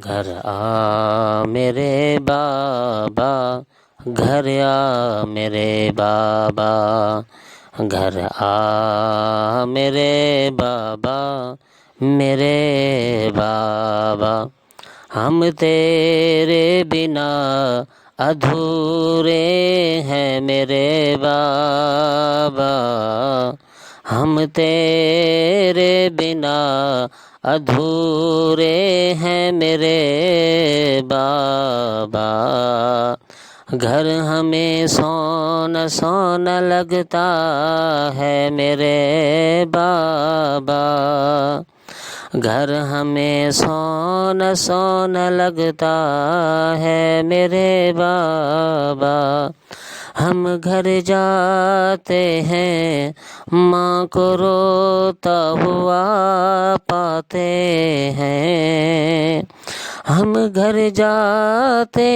گھر آ میرے بابا، گھر آ میرے بابا، گھر آ میرے بابا، میرے بابا، ہم تیرے بنا ادھورے ہیں میرے بابا، ہم تیرے بنا ادھورے ہیں میرے بابا، گھر ہمیں سونا سونا لگتا ہے میرے بابا، گھر ہمیں سونا سونا لگتا ہے میرے بابا، ہم گھر جاتے ہیں ماں کو روتا ہوا پاتے ہیں، ہم گھر جاتے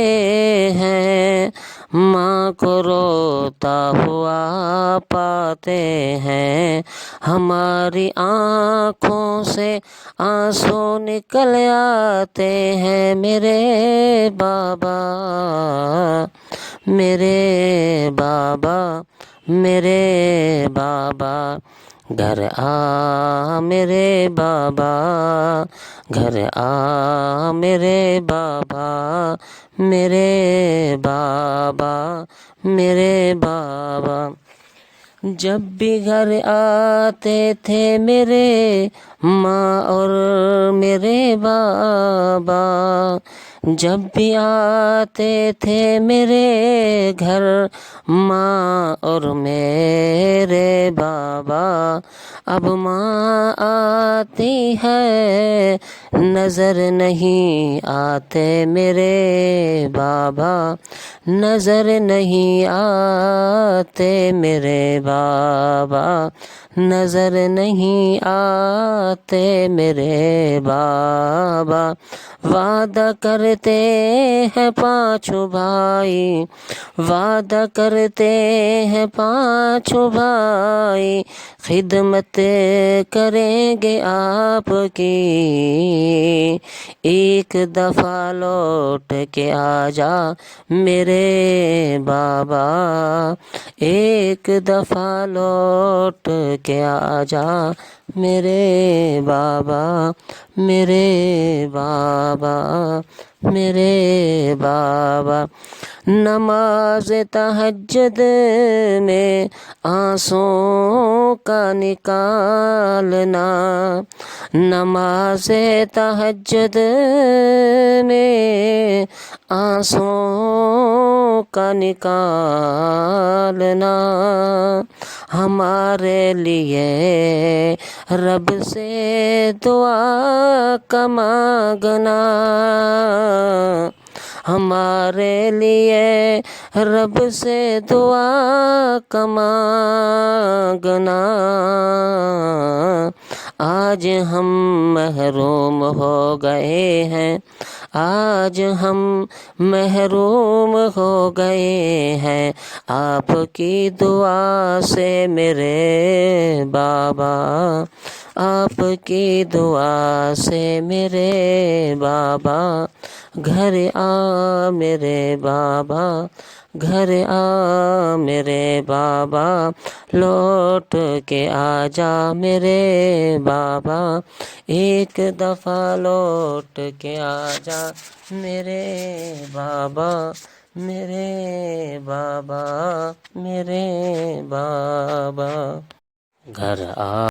ہیں ماں کو روتا ہوا پاتے ہیں، ہماری آنکھوں سے آنسو نکل آتے ہیں میرے بابا، میرے بابا، میرے بابا، گھر آ میرے بابا، گھر آ میرے بابا، میرے بابا، میرے بابا، جب بھی گھر آتے تھے میرے ماں اور میرے بابا، جب بھی آتے تھے میرے گھر ماں اور میرے بابا، اب ماں آتی ہے نظر نہیں آتے میرے بابا، نظر نہیں آتے میرے بابا، نظر نہیں آتے میرے بابا، وعدہ کرتے ہیں پانچوں بھائی، وعدہ کرتے ہیں پانچوں بھائی، خدمت کریں گے آپ کی، ایک دفعہ لوٹ کے آ جا میرے بابا، ایک دفعہ لوٹ کے آ جا میرے بابا، میرے بابا، میرے بابا، نماز تہجد میں آنسوں کا نکالنا، نماز تہجد میں آنسوں کا نکالنا، ہمارے لیے رب سے دعا کا مانگنا، ہمارے لیے رب سے دعا کا مانگنا، آج ہم محروم ہو گئے ہیں، آج ہم محروم ہو گئے ہیں آپ کی دعا سے میرے بابا، آپ کی دعا سے میرے بابا، گھر آ میرے بابا، گھر آ میرے بابا، لوٹ کے آ جا میرے بابا، ایک دفعہ لوٹ کے آ جا میرے بابا، میرے بابا، میرے بابا، گھر آ